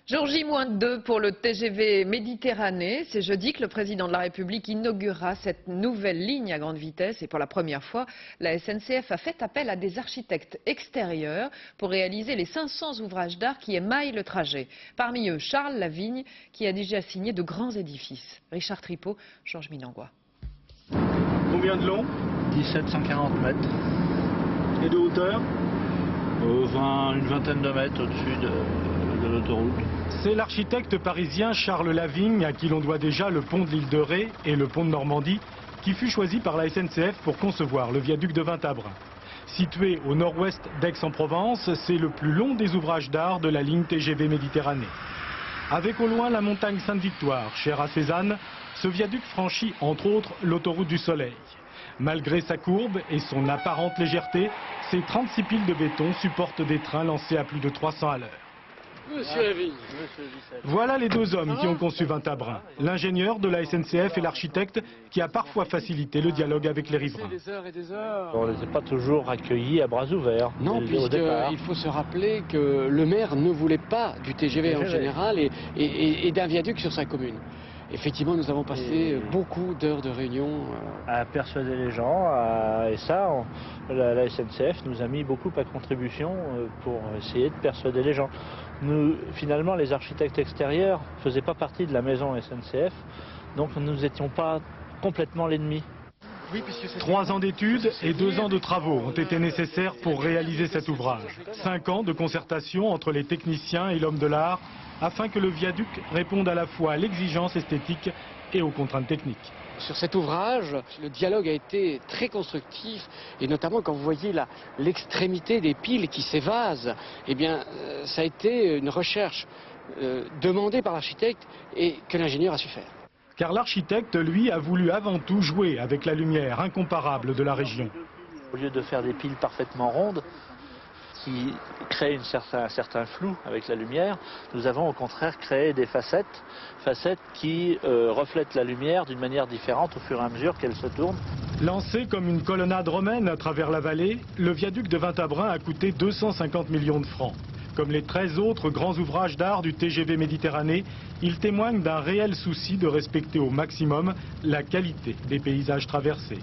Jour J-2 pour le TGV Méditerranée. C'est jeudi que le président de la République inaugurera cette nouvelle ligne à grande vitesse. Et pour la première fois, la SNCF a fait appel à des architectes extérieurs pour réaliser les 500 ouvrages d'art qui émaillent le trajet. Parmi eux, Charles Lavigne, qui a déjà signé de grands édifices. Richard Tripot, Georges Minangois. Combien de long? 1740 mètres. Et de hauteur? Une vingtaine de mètres au-dessus de l'autoroute. C'est l'architecte parisien Charles Lavigne, à qui l'on doit déjà le pont de l'île de Ré et le pont de Normandie, qui fut choisi par la SNCF pour concevoir le viaduc de Ventabren. Situé au nord-ouest d'Aix-en-Provence, c'est le plus long des ouvrages d'art de la ligne TGV Méditerranée. Avec au loin la montagne Sainte-Victoire, chère à Cézanne, ce viaduc franchit entre autres l'autoroute du Soleil. Malgré sa courbe et son apparente légèreté, ces 36 piles de béton supportent des trains lancés à plus de 300 à l'heure. Monsieur Lavigne. Voilà les deux hommes qui ont conçu Ventabren, l'ingénieur de la SNCF et l'architecte qui a parfois facilité le dialogue avec les riverains. On ne les a pas toujours accueillis à bras ouverts. Non, puisqu'il faut se rappeler que le maire ne voulait pas du TGV en général et d'un viaduc sur sa commune. Effectivement, nous avons passé beaucoup d'heures de réunion. À persuader les gens, et ça, la SNCF nous a mis beaucoup à contribution pour essayer de persuader les gens. Nous, finalement, les architectes extérieurs ne faisaient pas partie de la maison SNCF, donc nous n'étions pas complètement l'ennemi. 3 ans d'études et 2 ans de travaux ont été nécessaires pour réaliser cet ouvrage. 5 ans de concertation entre les techniciens et l'homme de l'art afin que le viaduc réponde à la fois à l'exigence esthétique et aux contraintes techniques. Sur cet ouvrage, le dialogue a été très constructif et notamment quand vous voyez l'extrémité des piles qui s'évasent, eh bien ça a été une recherche demandée par l'architecte et que l'ingénieur a su faire. Car l'architecte, lui, a voulu avant tout jouer avec la lumière incomparable de la région. Au lieu de faire des piles parfaitement rondes, qui créent un certain flou avec la lumière, nous avons au contraire créé des facettes qui reflètent la lumière d'une manière différente au fur et à mesure qu'elle se tourne. Lancé comme une colonnade romaine à travers la vallée, le viaduc de Ventabren a coûté 250 millions de francs. Comme les 13 autres grands ouvrages d'art du TGV Méditerranée, il témoigne d'un réel souci de respecter au maximum la qualité des paysages traversés.